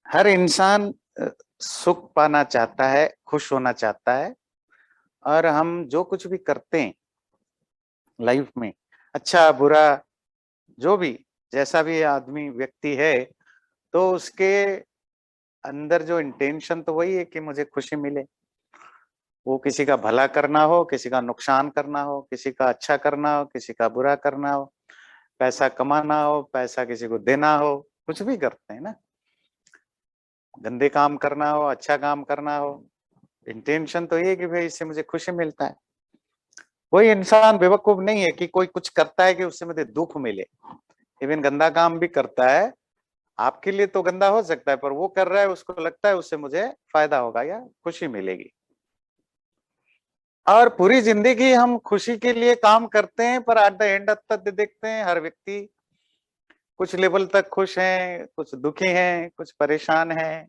हर इंसान सुख पाना चाहता है, खुश होना चाहता है। और हम जो कुछ भी करते हैं लाइफ में, अच्छा बुरा, जो भी जैसा भी आदमी व्यक्ति है, तो उसके अंदर जो इंटेंशन तो वही है कि मुझे खुशी मिले। वो किसी का भला करना हो, किसी का नुकसान करना हो, किसी का अच्छा करना हो, किसी का बुरा करना हो, पैसा कमाना हो, पैसा किसी को देना हो, कुछ भी करते हैं ना। गंदे काम करना हो, अच्छा काम करना हो, इंटेंशन तो ये कि भाई इससे मुझे खुशी मिलता है। कोई इंसान बेवकूफ नहीं है कि कोई कुछ करता है कि उससे मुझे दुख मिले। इवन गंदा काम भी करता है, आपके लिए तो गंदा हो सकता है, पर वो कर रहा है, उसको लगता है उससे मुझे फायदा होगा या खुशी मिलेगी। और पूरी जिंदगी हम खुशी के लिए काम करते हैं, पर एट द एंड तक देखते हैं हर व्यक्ति कुछ लेवल तक खुश है, कुछ दुखी है, कुछ परेशान है।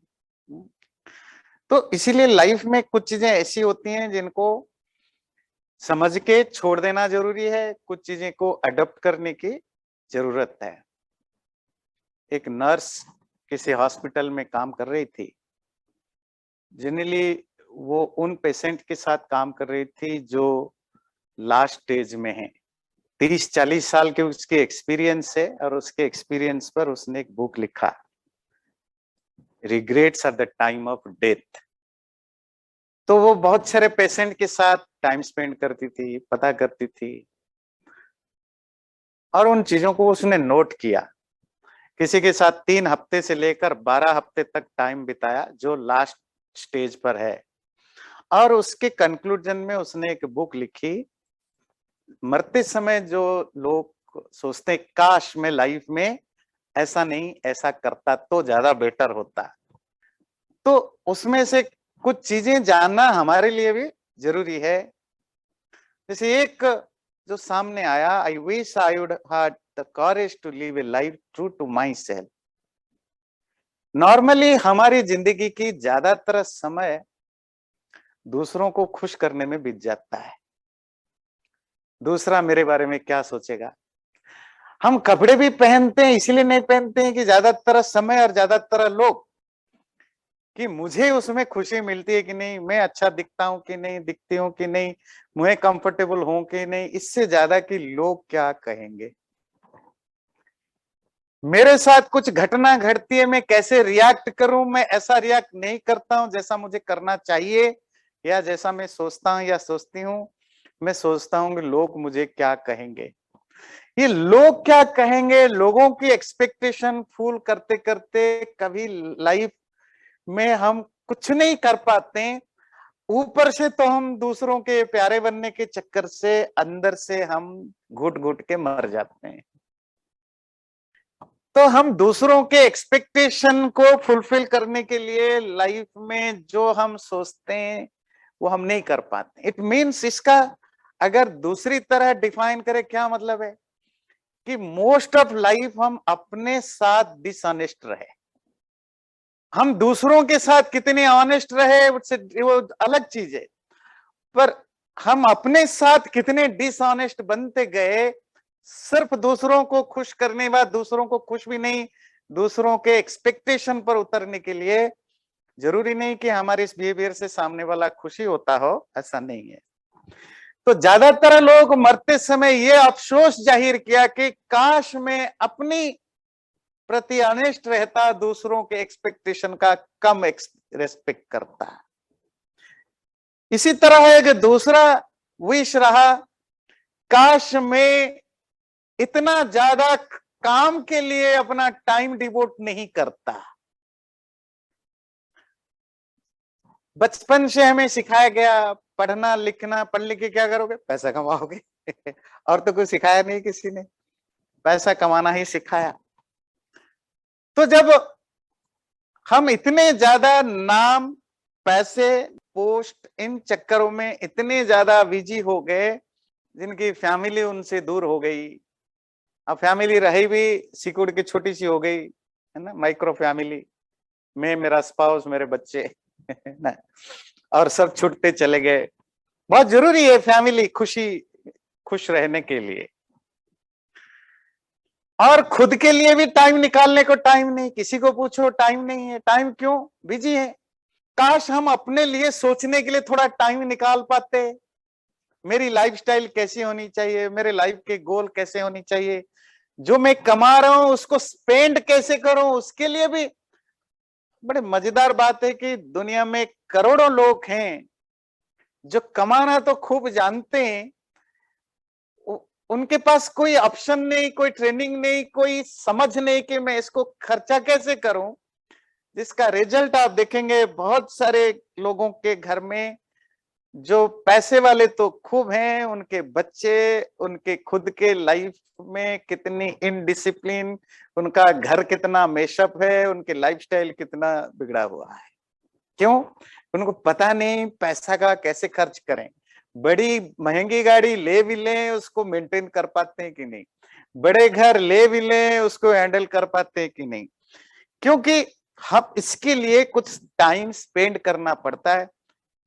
तो इसीलिए लाइफ में कुछ चीजें ऐसी होती हैं जिनको समझ के छोड़ देना जरूरी है, कुछ चीजें को अडॉप्ट करने की जरूरत है। एक नर्स किसी हॉस्पिटल में काम कर रही थी। जनरली वो उन पेशेंट के साथ काम कर रही थी जो लास्ट स्टेज में है। 30-40 साल के उसके एक्सपीरियंस है, और उसके एक्सपीरियंस पर उसने एक बुक लिखा, regrets at the time of death. तो वो बहुत सारे पेशेंट के साथ टाइम स्पेंड करती थी, पता करती थी, और उन चीजों को उसने नोट किया। किसी के साथ 3 हफ्ते से लेकर 12 हफ्ते तक टाइम बिताया जो लास्ट स्टेज पर है। और उसके कंक्लूजन में उसने एक बुक लिखी। मरते समय जो लोग सोचते हैं काश मैं लाइफ में ऐसा नहीं ऐसा करता तो ज्यादा बेटर होता, तो उसमें से कुछ चीजें जानना हमारे लिए भी जरूरी है। जैसे एक जो सामने आया, I wish I would had the courage to live a life true to myself. Normally हमारी जिंदगी की ज्यादातर समय दूसरों को खुश करने में बीत जाता है। दूसरा मेरे बारे में क्या सोचेगा। हम कपड़े भी पहनते हैं, इसलिए नहीं पहनते हैं कि ज्यादातर समय और ज्यादातर लोग कि मुझे उसमें खुशी मिलती है कि नहीं, मैं अच्छा दिखता हूं कि नहीं, दिखती हूं कि नहीं, मैं कंफर्टेबल हूं कि नहीं, इससे ज्यादा कि लोग क्या कहेंगे। मेरे साथ कुछ घटना घटती है, मैं कैसे रिएक्ट करूं। मैं ऐसा रिएक्ट नहीं करता हूं जैसा मुझे करना चाहिए, या जैसा मैं सोचता हूं या सोचती हूं। मैं सोचता हूं कि लोग मुझे क्या कहेंगे। ये लोग क्या कहेंगे, लोगों की एक्सपेक्टेशन फुल करते करते कभी लाइफ में हम कुछ नहीं कर पाते। ऊपर से तो हम दूसरों के प्यारे बनने के चक्कर से अंदर से हम घुट घुट के मर जाते हैं। तो हम दूसरों के एक्सपेक्टेशन को फुलफिल करने के लिए लाइफ में जो हम सोचते हैं वो हम नहीं कर पाते। इट मीन्स, इसका अगर दूसरी तरह डिफाइन करें, क्या मतलब है कि मोस्ट ऑफ लाइफ हम अपने साथ डिसऑनेस्ट रहे। हम दूसरों के साथ कितने ऑनेस्ट रहे वो अलग चीज है, पर हम अपने साथ कितने डिसऑनेस्ट बनते गए। सिर्फ दूसरों को खुश करने बाद दूसरों को खुश भी नहीं, दूसरों के एक्सपेक्टेशन पर उतरने के लिए। जरूरी नहीं कि हमारे इस बिहेवियर से सामने वाला खुशी होता हो, ऐसा नहीं है। तो ज्यादातर लोग मरते समय ये अफसोस जाहिर किया कि काश मैं अपनी प्रति ऑनेस्ट रहता, दूसरों के एक्सपेक्टेशन का कम रेस्पेक्ट करता। इसी तरह है कि दूसरा विश रहा, काश मैं इतना ज्यादा काम के लिए अपना टाइम डिवोट नहीं करता। बचपन से हमें सिखाया गया पढ़ना लिखना, पढ़ लिख के क्या करोगे, पैसा कमाओगे। और तो कुछ सिखाया नहीं किसी ने, पैसा कमाना ही सिखाया। तो जब हम इतने ज्यादा नाम, पैसे, पोस्ट, इन चक्करों में इतने ज्यादा बिजी हो गए, जिनकी फैमिली उनसे दूर हो गई। अब फैमिली रही भी सिकुड़ के छोटी सी हो गई, है ना, माइक्रो फैमिली में मेरा स्पाउस, मेरे बच्चे ना, और सब छूटते चले गए। बहुत जरूरी है फैमिली खुश रहने के लिए। और खुद के लिए भी टाइम निकालने को टाइम नहीं, किसी को पूछो टाइम नहीं है। टाइम क्यों? बिजी है। काश हम अपने लिए सोचने के लिए थोड़ा टाइम निकाल पाते। मेरी लाइफस्टाइल कैसी होनी चाहिए, मेरे लाइफ के गोल कैसे होनी चाहिए, जो मैं कमा रहा हूं उसको स्पेंड कैसे करूं, उसके लिए भी। बड़े मजेदार बात है कि दुनिया में करोड़ों लोग हैं जो कमाना तो खूब जानते हैं, उनके पास कोई ऑप्शन नहीं, कोई ट्रेनिंग नहीं, कोई समझ नहीं कि मैं इसको खर्चा कैसे करूं। जिसका रिजल्ट आप देखेंगे बहुत सारे लोगों के घर में, जो पैसे वाले तो खूब हैं, उनके बच्चे, उनके खुद के लाइफ में कितनी इनडिसिप्लिन, उनका घर कितना मेशअप है, उनके लाइफस्टाइल कितना बिगड़ा हुआ है। क्यों? उनको पता नहीं पैसा का कैसे खर्च करें। बड़ी महंगी गाड़ी ले भी लें, उसको मेंटेन कर पाते हैं कि नहीं, बड़े घर ले भी लें, उसको हैंडल कर पाते हैं कि नहीं। क्योंकि हम इसके लिए कुछ टाइम स्पेंड करना पड़ता है।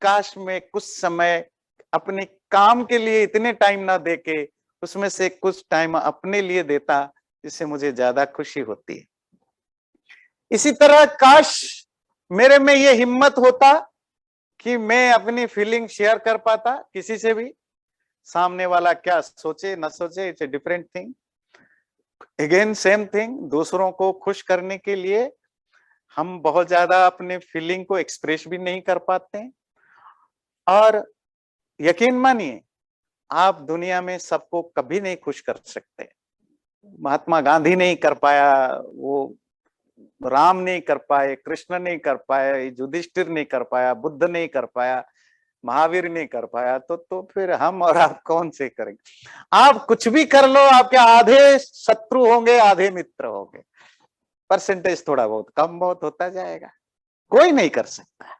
काश मैं कुछ समय अपने काम के लिए इतने टाइम ना देके उसमें से कुछ टाइम अपने लिए देता, जिससे मुझे ज्यादा खुशी होती है। इसी तरह काश मेरे में ये हिम्मत होता कि मैं अपनी फीलिंग शेयर कर पाता किसी से भी। सामने वाला क्या सोचे ना सोचे, it's a different thing. Again same thing, दूसरों को खुश करने के लिए हम बहुत ज्यादा अपने फीलिंग को एक्सप्रेस भी नहीं कर पाते हैं। और यकीन मानिए, आप दुनिया में सबको कभी नहीं खुश कर सकते। महात्मा गांधी नहीं कर पाया, वो राम नहीं कर पाए, कृष्ण नहीं कर पाए, युधिष्ठिर नहीं कर पाया, बुद्ध नहीं कर पाया, महावीर नहीं कर पाया, तो फिर हम और आप कौन से करेंगे? आप कुछ भी कर लो, आपके आधे शत्रु होंगे, आधे मित्र होंगे। परसेंटेज थोड़ा बहुत कम बहुत होता जाएगा, कोई नहीं कर सकता।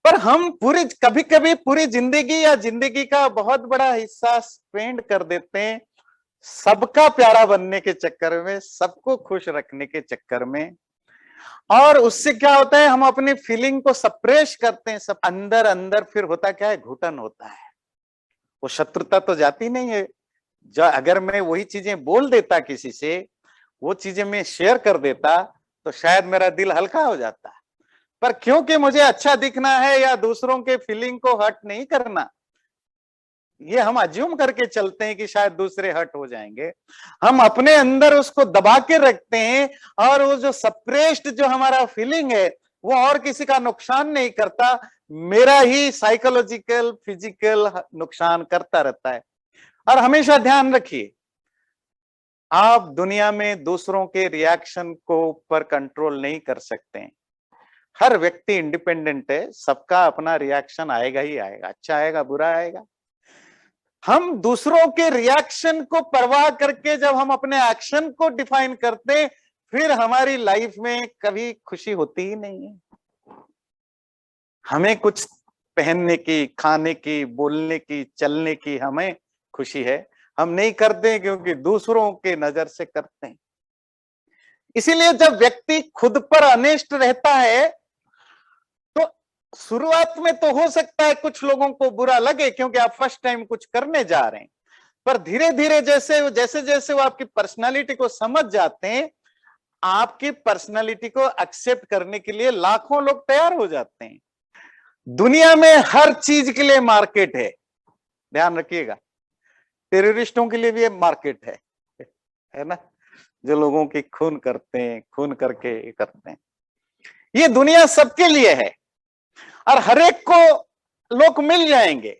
पर हम पूरी, कभी कभी पूरी जिंदगी या जिंदगी का बहुत बड़ा हिस्सा स्पेंड कर देते हैं सबका प्यारा बनने के चक्कर में, सबको खुश रखने के चक्कर में। और उससे क्या होता है, हम अपनी फीलिंग को सप्रेस करते हैं। सब अंदर अंदर फिर होता क्या है, घुटन होता है। वो शत्रुता तो जाती नहीं है। जो अगर मैं वही चीजें बोल देता किसी से, वो चीजें मैं शेयर कर देता, तो शायद मेरा दिल हल्का हो जाता। पर क्योंकि मुझे अच्छा दिखना है या दूसरों के फीलिंग को हर्ट नहीं करना, ये हम अज्यूम करके चलते हैं कि शायद दूसरे हर्ट हो जाएंगे। हम अपने अंदर उसको दबा के रखते हैं, और वो जो सप्रेस्ड जो हमारा फीलिंग है, वो और किसी का नुकसान नहीं करता, मेरा ही साइकोलॉजिकल फिजिकल नुकसान करता रहता है। और हमेशा ध्यान रखिए, आप दुनिया में दूसरों के रिएक्शन को ऊपर कंट्रोल नहीं कर सकते हैं। हर व्यक्ति इंडिपेंडेंट है, सबका अपना रिएक्शन आएगा ही आएगा, अच्छा आएगा बुरा आएगा। हम दूसरों के रिएक्शन को परवाह करके जब हम अपने एक्शन को डिफाइन करते, फिर हमारी लाइफ में कभी खुशी होती ही नहीं है। हमें कुछ पहनने की, खाने की, बोलने की, चलने की हमें खुशी है, हम नहीं करते क्योंकि दूसरों के नजर से करते हैं। इसीलिए जब व्यक्ति खुद पर अनेस्ट रहता है, तो शुरुआत में तो हो सकता है कुछ लोगों को बुरा लगे, क्योंकि आप फर्स्ट टाइम कुछ करने जा रहे हैं। पर धीरे धीरे जैसे जैसे जैसे वो आपकी पर्सनालिटी को समझ जाते हैं, आपकी पर्सनालिटी को एक्सेप्ट करने के लिए लाखों लोग तैयार हो जाते हैं। दुनिया में हर चीज के लिए मार्केट है, ध्यान रखिएगा। टेररिस्टों के लिए भी मार्केट है ना, जो लोगों की खून करते हैं, खून करके करते हैं। ये दुनिया सबके लिए है, और हर एक को लोग मिल जाएंगे।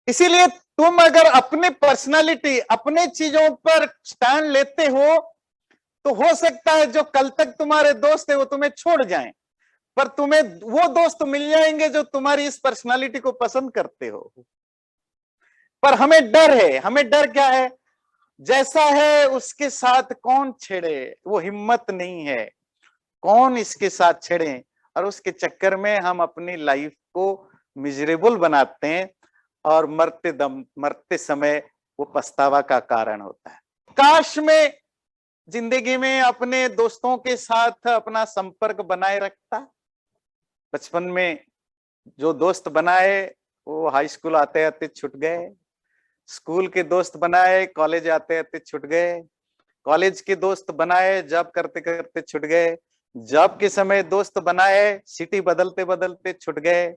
इसीलिए तुम अगर अपनी पर्सनालिटी, अपने चीजों पर स्टैंड लेते तो हो सकता है जो कल तक तुम्हारे दोस्त है वो तुम्हें छोड़ जाएं, पर तुम्हें वो दोस्त मिल जाएंगे जो तुम्हारी इस पर्सनालिटी को पसंद करते हो। पर हमें डर है, हमें डर क्या है, जैसा है उसके साथ कौन छेड़े, वो हिम्मत नहीं है, कौन इसके साथ छेड़े। और उसके चक्कर में हम अपनी लाइफ को मिजरेबल बनाते हैं, और मरते समय वो पछतावा का कारण होता है। काश में जिंदगी में अपने दोस्तों के साथ अपना संपर्क बनाए रखता। बचपन में जो दोस्त बनाए वो हाई स्कूल आते आते छूट गए, स्कूल के दोस्त बनाए, कॉलेज आते आते छूट गए, कॉलेज के दोस्त बनाए, जॉब करते करते छूट गए, जॉब के समय दोस्त बनाए, सिटी बदलते बदलते छूट गए,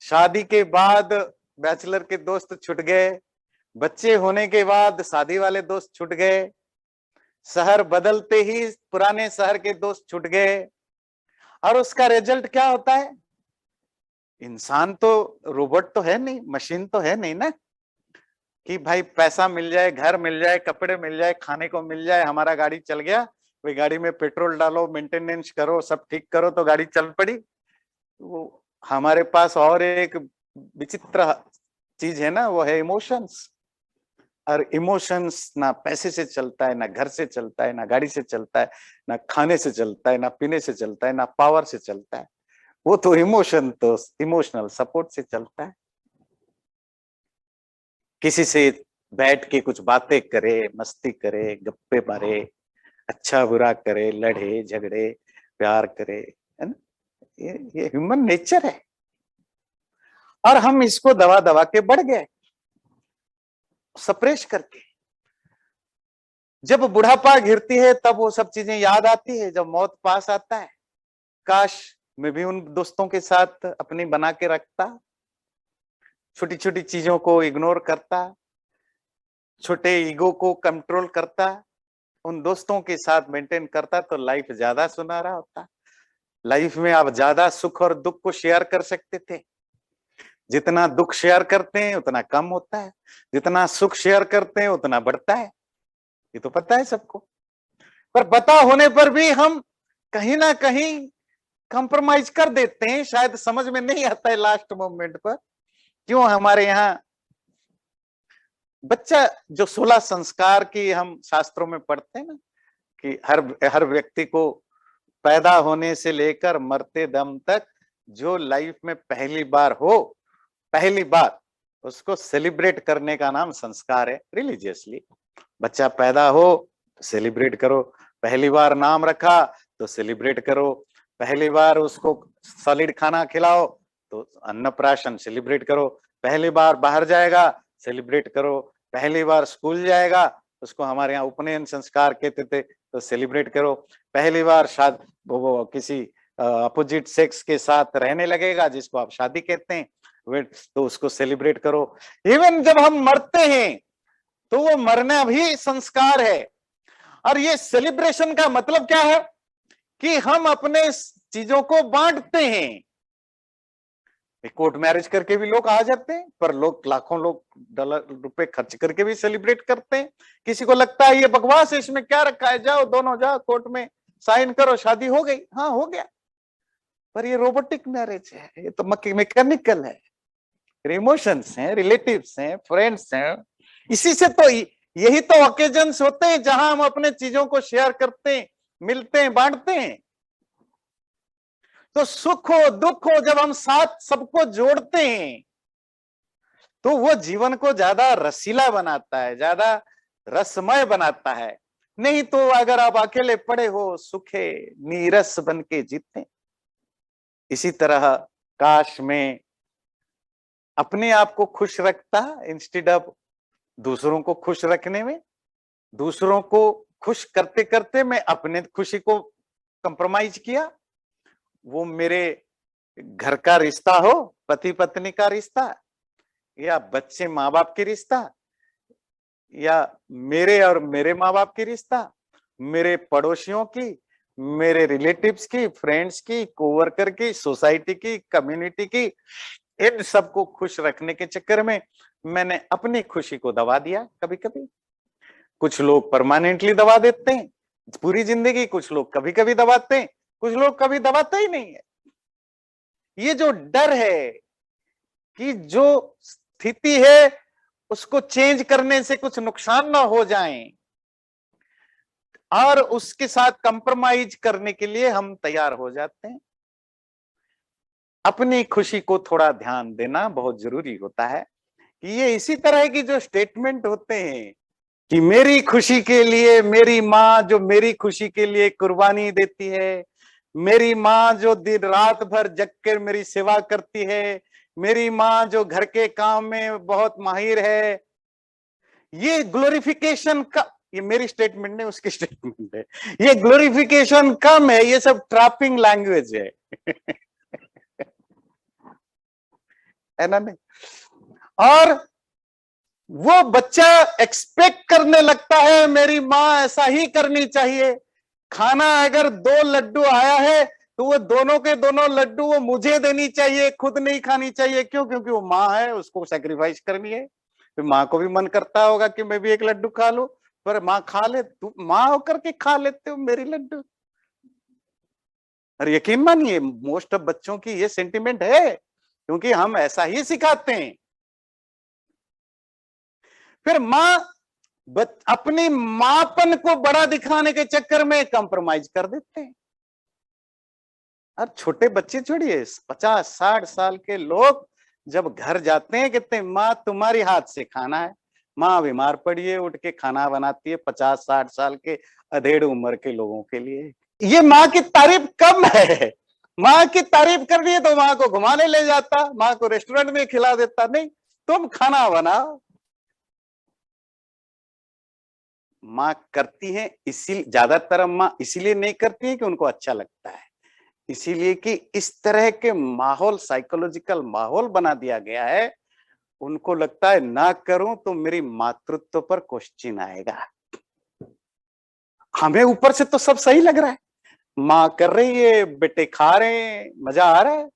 शादी के बाद बैचलर के दोस्त छूट गए, बच्चे होने के बाद शादी वाले दोस्त छूट गए, शहर बदलते ही पुराने शहर के दोस्त छूट गए। और उसका रिजल्ट क्या होता है? इंसान तो रोबोट तो है नहीं, मशीन तो है नहीं ना, कि भाई पैसा मिल जाए, घर मिल जाए, कपड़े मिल जाए, खाने को मिल जाए, हमारा गाड़ी चल गया, वही गाड़ी में पेट्रोल डालो, मेंटेनेंस करो, सब ठीक करो तो गाड़ी चल पड़ी। वो हमारे पास और एक विचित्र चीज है ना, वो है इमोशंस। और इमोशंस ना पैसे से चलता है, ना घर से चलता है, ना गाड़ी से चलता है, ना खाने से चलता है, ना पीने से चलता है, ना पावर से चलता है। वो तो इमोशन तो इमोशनल सपोर्ट से चलता है। किसी से बैठ के कुछ बातें करे, मस्ती करे, गप्पे मारे, अच्छा बुरा करे, लड़े झगड़े, प्यार करे, है ना? ये ह्यूमन नेचर है। और हम इसको दबा दबा के बढ़ गए, सप्रेस करके। जब बुढ़ापा घिरती है तब वो सब चीजें याद आती है, जब मौत पास आता है, काश मैं भी उन दोस्तों के साथ अपनी बना के रखता, छोटी छोटी चीजों को इग्नोर करता, छोटे ईगो को कंट्रोल करता, उन दोस्तों के साथ मेंटेन करता, तो लाइफ ज्यादा सुनहरा होता। लाइफ में आप ज्यादा सुख और दुख को शेयर कर सकते थे। जितना दुख शेयर करते हैं उतना कम होता है, जितना सुख शेयर करते हैं उतना बढ़ता है। ये तो पता है सबको। पर पता होने पर भी हम कहीं ना कहीं कंप्रोमाइज कर देते हैं, शायद समझ में नहीं आता है लास्ट मोमेंट पर। क्यों हमारे यहाँ बच्चा जो 16 संस्कार की हम शास्त्रों में पढ़ते हैं ना, कि हर व्यक्ति को पैदा होने से लेकर मरते दम तक जो लाइफ में पहली बार हो, पहली बार उसको सेलिब्रेट करने का नाम संस्कार है। रिलीजियसली बच्चा पैदा हो तो सेलिब्रेट करो, पहली बार नाम रखा तो सेलिब्रेट करो, पहली बार उसको सॉलिड खाना खिलाओ तो अन्नप्राशन सेलिब्रेट करो, पहली बार बाहर जाएगा सेलिब्रेट करो, पहली बार स्कूल जाएगा, उसको हमारे यहाँ उपनयन संस्कार कहते थे, तो सेलिब्रेट करो, पहली बार शादी वो किसी अपोजिट सेक्स के साथ रहने लगेगा जिसको आप शादी कहते हैं, तो उसको सेलिब्रेट करो। इवन जब हम मरते हैं तो वो मरना भी संस्कार है। और ये सेलिब्रेशन का मतलब क्या है कि हम अपने चीजों को बांटते हैं। कोर्ट मैरिज करके भी लोग आ जाते हैं, पर लोग लाखों लोग डॉलर रुपए खर्च करके भी सेलिब्रेट करते हैं। किसी को लगता है ये बकवास है, इसमें क्या रखा है, जाओ दोनों जाओ कोर्ट में साइन करो, शादी हो गई, हाँ हो गया। पर ये रोबोटिक मैरिज है, ये तो मैकेनिकल है। इमोशंस हैं, रिलेटिव्स हैं, फ्रेंड्स हैं। इसी से तो यही तो ओकेजन्स होते हैं जहां हम अपने चीजों को शेयर करते हैं, मिलते हैं, बांटते हैं। तो सुख हो दुख हो, जब हम साथ सबको जोड़ते हैं तो वो जीवन को ज्यादा रसीला बनाता है, ज्यादा रसमय बनाता है। नहीं तो अगर आप अकेले पड़े हो, सुखे नीरस बन के जीते। इसी तरह काश में अपने आप को खुश रखता इंस्टेड ऑफ दूसरों को खुश रखने में। दूसरों को खुश करते करते मैं अपने खुशी को कंप्रोमाइज किया। वो मेरे घर का रिश्ता हो, पति पत्नी का रिश्ता, या बच्चे माँ बाप की रिश्ता, या मेरे और मेरे माँ बाप की रिश्ता, मेरे पड़ोसियों की, मेरे रिलेटिव्स की, फ्रेंड्स की, कोवर्कर की, सोसाइटी की, कम्युनिटी की, इन सबको खुश रखने के चक्कर में मैंने अपनी खुशी को दबा दिया। कभी कभी कुछ लोग परमानेंटली दबा देते हैं पूरी जिंदगी, कुछ लोग कभी कभी दबाते हैं, कुछ लोग कभी दबाते ही नहीं है। ये जो डर है कि जो स्थिति है उसको चेंज करने से कुछ नुकसान ना हो जाए, और उसके साथ कंप्रोमाइज करने के लिए हम तैयार हो जाते हैं। अपनी खुशी को थोड़ा ध्यान देना बहुत जरूरी होता है। कि ये इसी तरह की जो स्टेटमेंट होते हैं कि मेरी खुशी के लिए मेरी माँ जो मेरी खुशी के लिए कुर्बानी देती है, मेरी माँ जो दिन रात भर जग कर मेरी सेवा करती है, मेरी माँ जो घर के काम में बहुत माहिर है, ये ग्लोरिफिकेशन का, ये मेरी स्टेटमेंट नहीं उसकी स्टेटमेंट है, ये ग्लोरिफिकेशन कम है, ये सब ट्रैपिंग लैंग्वेज है है ना? नहीं, और वो बच्चा एक्सपेक्ट करने लगता है मेरी माँ ऐसा ही करनी चाहिए। खाना अगर 2 लड्डू आया है तो वो दोनों के दोनों लड्डू वो मुझे देनी चाहिए, खुद नहीं खानी चाहिए। क्यों? क्योंकि वो माँ है, उसको सेक्रीफाइस करनी है। फिर माँ को भी मन करता होगा कि मैं भी एक लड्डू खा लूं, पर माँ खा ले, तू माँ होकर के खा लेते हो मेरी लड्डू। और यकीन मानिए मोस्ट ऑफ बच्चों की ये सेंटिमेंट है, क्योंकि हम ऐसा ही सिखाते हैं। फिर माँ अपनी माँपन को बड़ा दिखाने के चक्कर में कंप्रोमाइज कर देते हैं। और छोटे बच्चे छोड़िए, 50-60 साल के लोग जब घर जाते हैं कहते हैं माँ तुम्हारी हाथ से खाना है। माँ बीमार पड़ी है, उठ के खाना बनाती है 50-60 साल के अधेड़ उम्र के लोगों के लिए। ये माँ की तारीफ कम है। माँ की तारीफ करनी है तो माँ को घुमाने ले जाता, माँ को रेस्टोरेंट में खिला देता। नहीं, तुम खाना बनाओ। माँ करती है, इसी ज्यादातर माँ इसीलिए नहीं करती है कि उनको अच्छा लगता है, इसीलिए कि इस तरह के माहौल, साइकोलॉजिकल माहौल बना दिया गया है। उनको लगता है ना करूं तो मेरी मातृत्व पर क्वेश्चन आएगा। हमें ऊपर से तो सब सही लग रहा है, माँ कर रही है, बेटे खा रहे हैं, मजा आ रहा है,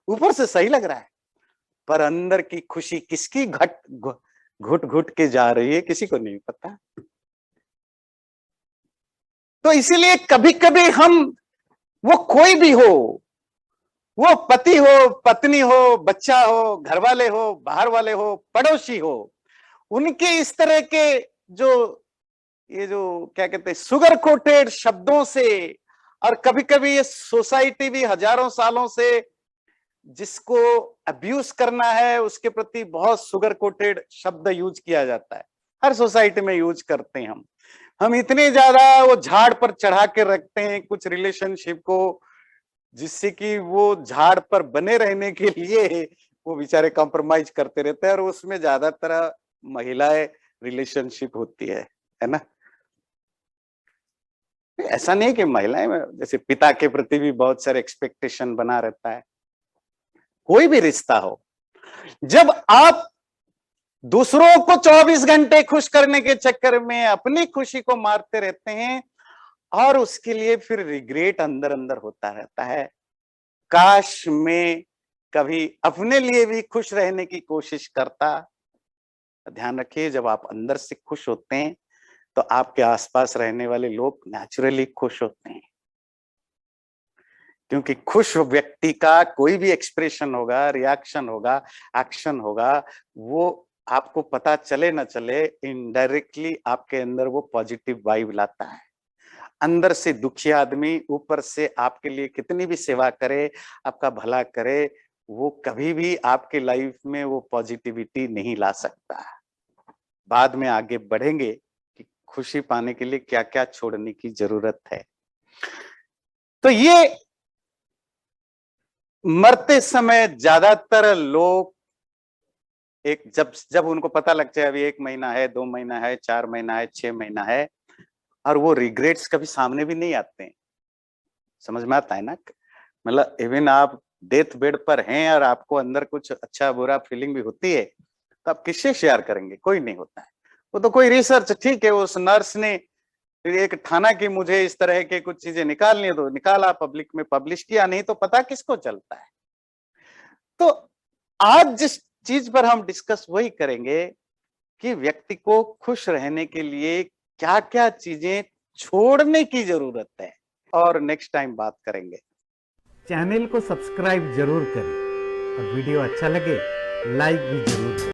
ऊपर से सही लग रहा है, पर अंदर की खुशी किसकी घुट घुट के जा रही है किसी को नहीं पता। तो इसीलिए कभी कभी हम, वो कोई भी हो, वो पति हो, पत्नी हो, बच्चा हो, घर वाले हो, बाहर वाले हो, पड़ोसी हो, उनके इस तरह के जो ये जो क्या कहते हैं सुगर कोटेड शब्दों से, और कभी कभी ये सोसाइटी भी हजारों सालों से जिसको अब्यूज करना है उसके प्रति बहुत सुगर कोटेड शब्द यूज किया जाता है। हर सोसाइटी में यूज करते हैं हम इतने ज्यादा वो झाड़ पर चढ़ा के रखते हैं कुछ रिलेशनशिप को, जिससे कि वो झाड़ पर बने रहने के लिए वो बेचारे कॉम्प्रोमाइज करते रहते हैं, और उसमें ज्यादातर महिलाएं रिलेशनशिप होती है ना? ऐसा नहीं कि महिलाएं में, जैसे पिता के प्रति भी बहुत सारे एक्सपेक्टेशन बना रहता है। कोई भी रिश्ता हो, जब आप दूसरों को 24 घंटे खुश करने के चक्कर में अपनी खुशी को मारते रहते हैं, और उसके लिए फिर रिग्रेट अंदर अंदर होता रहता है, काश मैं कभी अपने लिए भी खुश रहने की कोशिश करता। ध्यान रखिए, जब आप अंदर से खुश होते हैं तो आपके आसपास रहने वाले लोग नेचुरली खुश होते हैं, क्योंकि खुश व्यक्ति का कोई भी एक्सप्रेशन होगा, रिएक्शन होगा, एक्शन होगा, वो आपको पता चले ना चले इनडायरेक्टली आपके अंदर वो पॉजिटिव वाइब लाता है। अंदर से दुखी आदमी ऊपर से आपके लिए कितनी भी सेवा करे, आपका भला करे, वो कभी भी आपके लाइफ में वो पॉजिटिविटी नहीं ला सकता। बाद में आगे बढ़ेंगे कि खुशी पाने के लिए क्या क्या छोड़ने की जरूरत है। तो ये मरते समय ज्यादातर लोग एक जब उनको पता लग जाए अभी 1 महीना है, 2 महीना है, 4 महीना है, 6 महीना है, और वो रिग्रेट्स कभी सामने भी नहीं आते हैं। समझ में आता है ना? मतलब इवन आप डेथ बेड पर हैं और आपको अंदर कुछ अच्छा बुरा फीलिंग भी होती है, तो आप किससे शेयर करेंगे? कोई नहीं होता है। वो तो कोई रिसर्च, ठीक है, उस नर्स ने एक ठाना कि मुझे इस तरह के कुछ चीजें निकालनी है तो निकाला, पब्लिक में पब्लिश किया, नहीं तो पता किसको चलता है। तो आज जिस चीज पर हम डिस्कस वही करेंगे कि व्यक्ति को खुश रहने के लिए क्या क्या चीजें छोड़ने की जरूरत है, और नेक्स्ट टाइम बात करेंगे। चैनल को सब्सक्राइब जरूर करें और वीडियो अच्छा लगे लाइक भी जरूर करें।